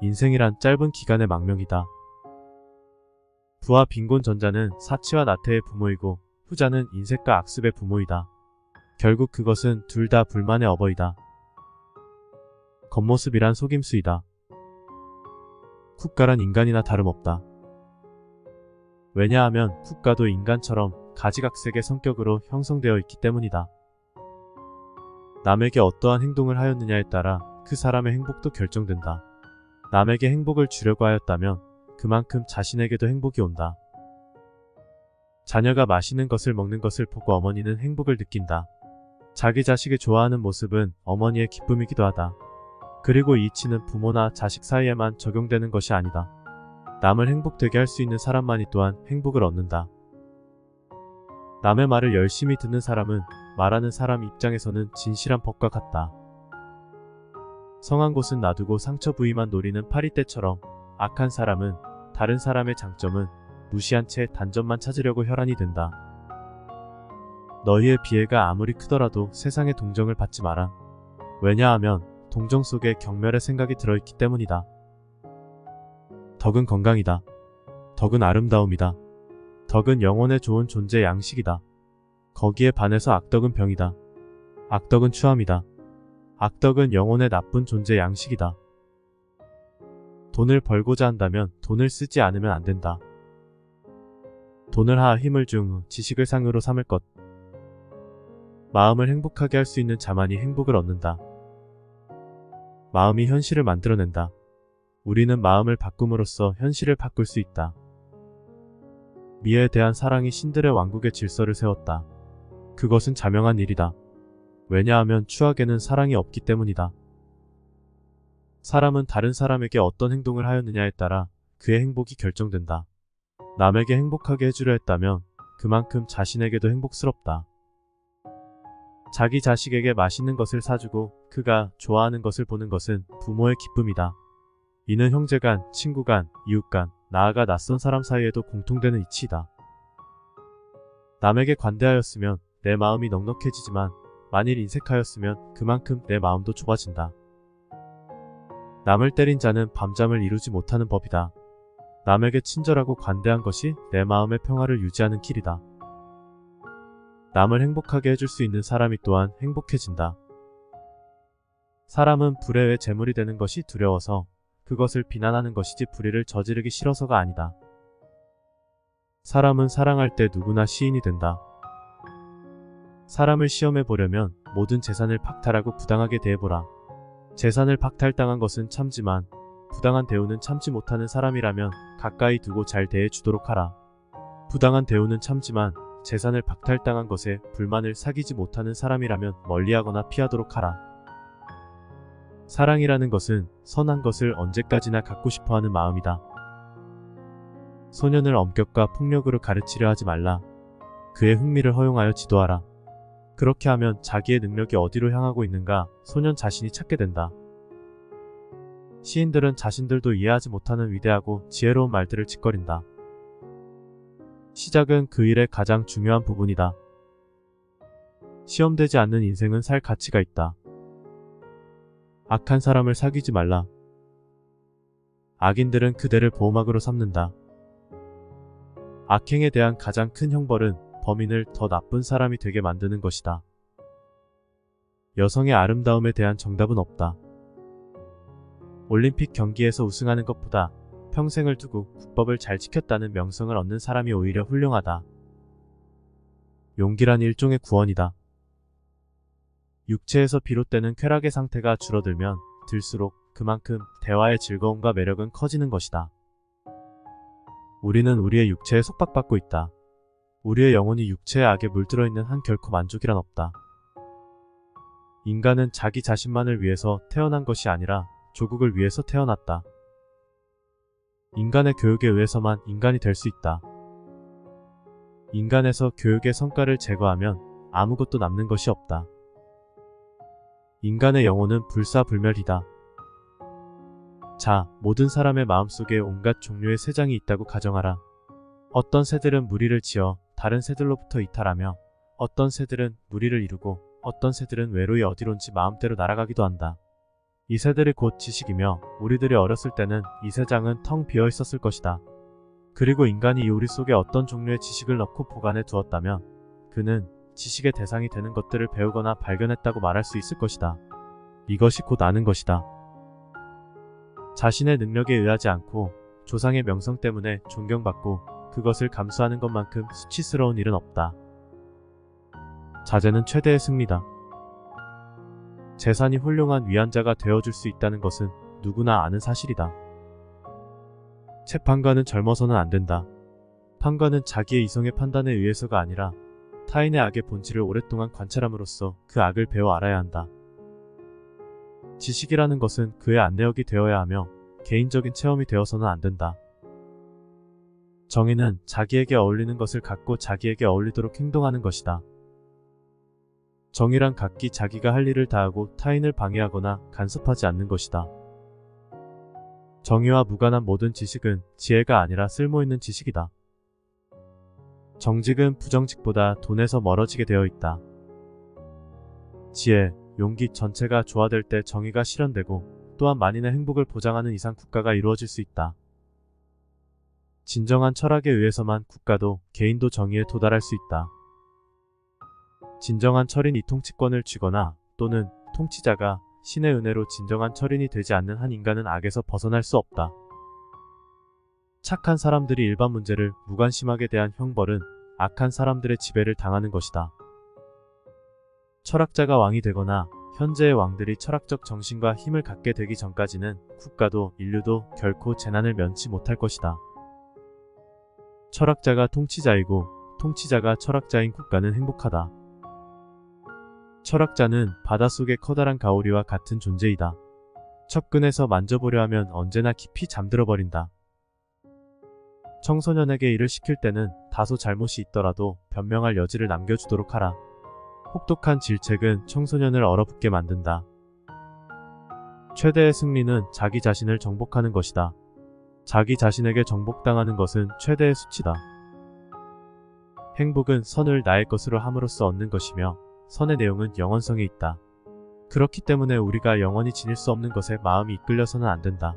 인생이란 짧은 기간의 망명이다. 부와 빈곤 전자는 사치와 나태의 부모이고 후자는 인색과 악습의 부모이다. 결국 그것은 둘 다 불만의 어버이다. 겉모습이란 속임수이다. 국가란 인간이나 다름없다. 왜냐하면 국가도 인간처럼 가지각색의 성격으로 형성되어 있기 때문이다. 남에게 어떠한 행동을 하였느냐에 따라 그 사람의 행복도 결정된다. 남에게 행복을 주려고 하였다면 그만큼 자신에게도 행복이 온다. 자녀가 맛있는 것을 먹는 것을 보고 어머니는 행복을 느낀다. 자기 자식이 좋아하는 모습은 어머니의 기쁨이기도 하다. 그리고 이 이치는 부모나 자식 사이에만 적용되는 것이 아니다. 남을 행복되게 할 수 있는 사람만이 또한 행복을 얻는다. 남의 말을 열심히 듣는 사람은 말하는 사람 입장에서는 진실한 법과 같다. 성한 곳은 놔두고 상처 부위만 노리는 파리떼처럼 악한 사람은 다른 사람의 장점은 무시한 채 단점만 찾으려고 혈안이 된다. 너희의 비애가 아무리 크더라도 세상의 동정을 받지 마라. 왜냐하면 동정 속에 경멸의 생각이 들어있기 때문이다. 덕은 건강이다. 덕은 아름다움이다. 덕은 영혼에 좋은 존재의 양식이다. 거기에 반해서 악덕은 병이다. 악덕은 추함이다. 악덕은 영혼의 나쁜 존재의 양식이다. 돈을 벌고자 한다면 돈을 쓰지 않으면 안 된다. 돈을 하아 힘을 중 지식을 상으로 삼을 것. 마음을 행복하게 할 수 있는 자만이 행복을 얻는다. 마음이 현실을 만들어낸다. 우리는 마음을 바꿈으로써 현실을 바꿀 수 있다. 미에 대한 사랑이 신들의 왕국의 질서를 세웠다. 그것은 자명한 일이다. 왜냐하면 추악에는 사랑이 없기 때문이다. 사람은 다른 사람에게 어떤 행동을 하였느냐에 따라 그의 행복이 결정된다. 남에게 행복하게 해주려 했다면 그만큼 자신에게도 행복스럽다. 자기 자식에게 맛있는 것을 사주고 그가 좋아하는 것을 보는 것은 부모의 기쁨이다. 이는 형제간, 친구간, 이웃간, 나아가 낯선 사람 사이에도 공통되는 이치이다. 남에게 관대하였으면 내 마음이 넉넉해지지만 만일 인색하였으면 그만큼 내 마음도 좁아진다. 남을 때린 자는 밤잠을 이루지 못하는 법이다. 남에게 친절하고 관대한 것이 내 마음의 평화를 유지하는 길이다. 남을 행복하게 해줄 수 있는 사람이 또한 행복해진다. 사람은 불의의 재물이 되는 것이 두려워서 그것을 비난하는 것이지 불의를 저지르기 싫어서가 아니다. 사람은 사랑할 때 누구나 시인이 된다. 사람을 시험해 보려면 모든 재산을 박탈하고 부당하게 대해보라. 재산을 박탈당한 것은 참지만 부당한 대우는 참지 못하는 사람이라면 가까이 두고 잘 대해주도록 하라. 부당한 대우는 참지만 재산을 박탈당한 것에 불만을 사귀지 못하는 사람이라면 멀리하거나 피하도록 하라. 사랑이라는 것은 선한 것을 언제까지나 갖고 싶어하는 마음이다. 소년을 엄격과 폭력으로 가르치려 하지 말라. 그의 흥미를 허용하여 지도하라. 그렇게 하면 자기의 능력이 어디로 향하고 있는가 소년 자신이 찾게 된다. 시인들은 자신들도 이해하지 못하는 위대하고 지혜로운 말들을 짓거린다. 시작은 그 일의 가장 중요한 부분이다. 시험되지 않는 인생은 살 가치가 있다. 악한 사람을 사귀지 말라. 악인들은 그대를 보호막으로 삼는다. 악행에 대한 가장 큰 형벌은 범인을 더 나쁜 사람이 되게 만드는 것이다. 여성의 아름다움에 대한 정답은 없다. 올림픽 경기에서 우승하는 것보다 평생을 두고 국법을 잘 지켰다는 명성을 얻는 사람이 오히려 훌륭하다. 용기란 일종의 구원이다. 육체에서 비롯되는 쾌락의 상태가 줄어들면 들수록 그만큼 대화의 즐거움과 매력은 커지는 것이다. 우리는 우리의 육체에 속박받고 있다. 우리의 영혼이 육체의 악에 물들어 있는 한 결코 만족이란 없다. 인간은 자기 자신만을 위해서 태어난 것이 아니라 조국을 위해서 태어났다. 인간의 교육에 의해서만 인간이 될 수 있다. 인간에서 교육의 성과를 제거하면 아무것도 남는 것이 없다. 인간의 영혼은 불사불멸이다. 자, 모든 사람의 마음속에 온갖 종류의 새장이 있다고 가정하라. 어떤 새들은 무리를 지어 다른 새들로부터 이탈하며 어떤 새들은 무리를 이루고 어떤 새들은 외로이 어디론지 마음대로 날아가기도 한다. 이 새들이 곧 지식이며 우리들이 어렸을 때는 이 새장은 텅 비어 있었을 것이다. 그리고 인간이 이 우리 속에 어떤 종류의 지식을 넣고 보관해 두었다면 그는 지식의 대상이 되는 것들을 배우거나 발견했다고 말할 수 있을 것이다. 이것이 곧 아는 것이다. 자신의 능력에 의하지 않고 조상의 명성 때문에 존경받고 그것을 감수하는 것만큼 수치스러운 일은 없다. 자제는 최대의 승리다. 재산이 훌륭한 위안자가 되어줄 수 있다는 것은 누구나 아는 사실이다. 재판관은 젊어서는 안 된다. 판관은 자기의 이성의 판단에 의해서가 아니라 타인의 악의 본질을 오랫동안 관찰함으로써 그 악을 배워 알아야 한다. 지식이라는 것은 그의 안내역이 되어야 하며 개인적인 체험이 되어서는 안 된다. 정의는 자기에게 어울리는 것을 갖고 자기에게 어울리도록 행동하는 것이다. 정의란 각기 자기가 할 일을 다하고 타인을 방해하거나 간섭하지 않는 것이다. 정의와 무관한 모든 지식은 지혜가 아니라 쓸모있는 지식이다. 정직은 부정직보다 돈에서 멀어지게 되어 있다. 지혜, 용기 전체가 조화될 때 정의가 실현되고 또한 만인의 행복을 보장하는 이상 국가가 이루어질 수 있다. 진정한 철학에 의해서만 국가도 개인도 정의에 도달할 수 있다. 진정한 철인이 통치권을 쥐거나 또는 통치자가 신의 은혜로 진정한 철인이 되지 않는 한 인간은 악에서 벗어날 수 없다. 착한 사람들이 일반 문제를 무관심하게 대한 형벌은 악한 사람들의 지배를 당하는 것이다. 철학자가 왕이 되거나 현재의 왕들이 철학적 정신과 힘을 갖게 되기 전까지는 국가도 인류도 결코 재난을 면치 못할 것이다. 철학자가 통치자이고 통치자가 철학자인 국가는 행복하다. 철학자는 바닷속의 커다란 가오리와 같은 존재이다. 척근에서 만져보려 하면 언제나 깊이 잠들어 버린다. 청소년에게 일을 시킬 때는 다소 잘못이 있더라도 변명할 여지를 남겨주도록 하라. 혹독한 질책은 청소년을 얼어붙게 만든다. 최대의 승리는 자기 자신을 정복하는 것이다. 자기 자신에게 정복당하는 것은 최대의 수치다. 행복은 선을 나의 것으로 함으로써 얻는 것이며 선의 내용은 영원성에 있다. 그렇기 때문에 우리가 영원히 지닐 수 없는 것에 마음이 이끌려서는 안 된다.